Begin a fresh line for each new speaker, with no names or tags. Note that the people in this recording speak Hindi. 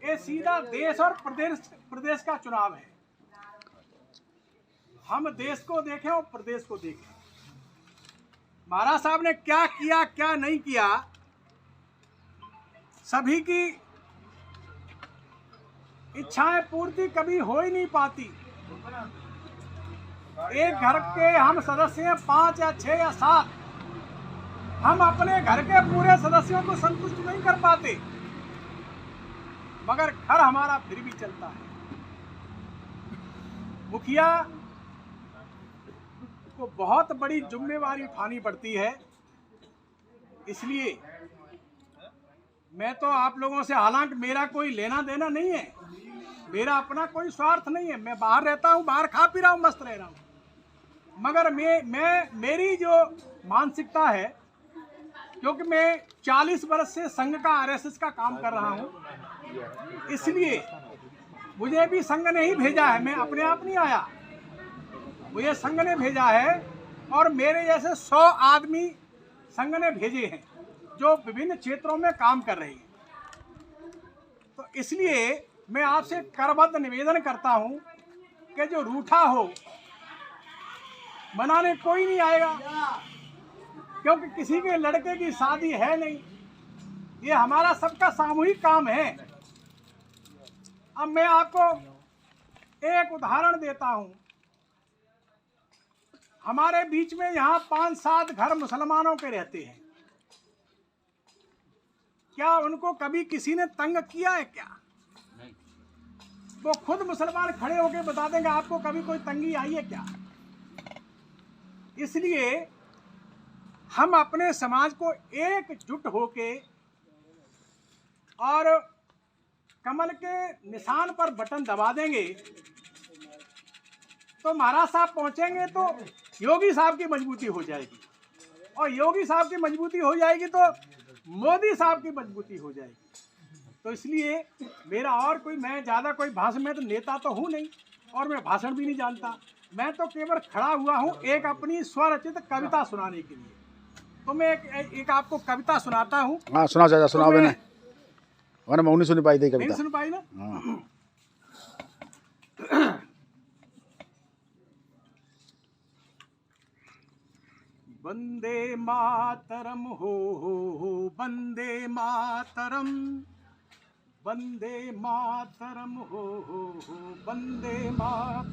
ये सीधा देश और प्रदेश का चुनाव है। हम देश को देखें और प्रदेश को देखें। महाराज साहब ने क्या किया क्या नहीं किया, सभी की इच्छाएं पूर्ति कभी हो ही नहीं पाती। एक घर के हम सदस्य हैं 5 या 6 या 7, हम अपने घर के पूरे सदस्यों को संतुष्ट नहीं कर पाते, मगर घर हमारा फिर भी चलता है। मुखिया को बहुत बड़ी जिम्मेवारी उठानी पड़ती है। इसलिए मैं तो आप लोगों से, हालांकि मेरा कोई लेना देना नहीं है, मेरा अपना कोई स्वार्थ नहीं है, मैं बाहर रहता हूँ, बाहर खा पी रहा हूँ, मस्त रह रहा हूँ, मगर मेरी जो मानसिकता है, क्योंकि मैं 40 वर्ष से संघ का आरएसएस का काम कर रहा हूँ, इसलिए मुझे भी संघ ने ही भेजा है, मैं अपने आप नहीं आया, मुझे संघ ने भेजा है और मेरे जैसे 100 आदमी संघ ने भेजे हैं जो विभिन्न क्षेत्रों में काम कर रहे हैं। तो इसलिए मैं आपसे करबद्ध निवेदन करता हूं कि जो रूठा हो मनाने कोई नहीं आएगा, क्योंकि किसी के लड़के की शादी है नहीं, ये हमारा सबका सामूहिक काम है। अब मैं आपको एक उदाहरण देता हूं। हमारे बीच में यहाँ 5-7 घर मुसलमानों के रहते हैं, क्या उनको कभी किसी ने तंग किया है क्या? नहीं। वो खुद मुसलमान खड़े होकर बता देंगे आपको कभी कोई तंगी आई है क्या? इसलिए हम अपने समाज को एकजुट होके और कमल के निशान पर बटन दबा देंगे तो महाराज साहब पहुंचेंगे तो योगी साहब की मजबूती हो जाएगी, और योगी साहब की मजबूती हो जाएगी तो मोदी साहब की मजबूती हो जाएगी। तो इसलिए मेरा और कोई, मैं ज़्यादा कोई भाषण में तो नेता तो हूँ नहीं और मैं भाषण भी नहीं जानता, मैं तो केवल खड़ा हुआ हूँ एक अपनी स्वरचित कविता सुनाने के लिए। तो मैं एक आपको कविता सुनाता हूँ।
हाँ सुना चाचा, सुनाओ। मैंने मैं नहीं सुन पाई थी कविता।
नहीं सुन पाई ना?
हाँ।
वंदे मातरम हो वंदे मातरम, वंदे मातरम हो वंदे मातरम।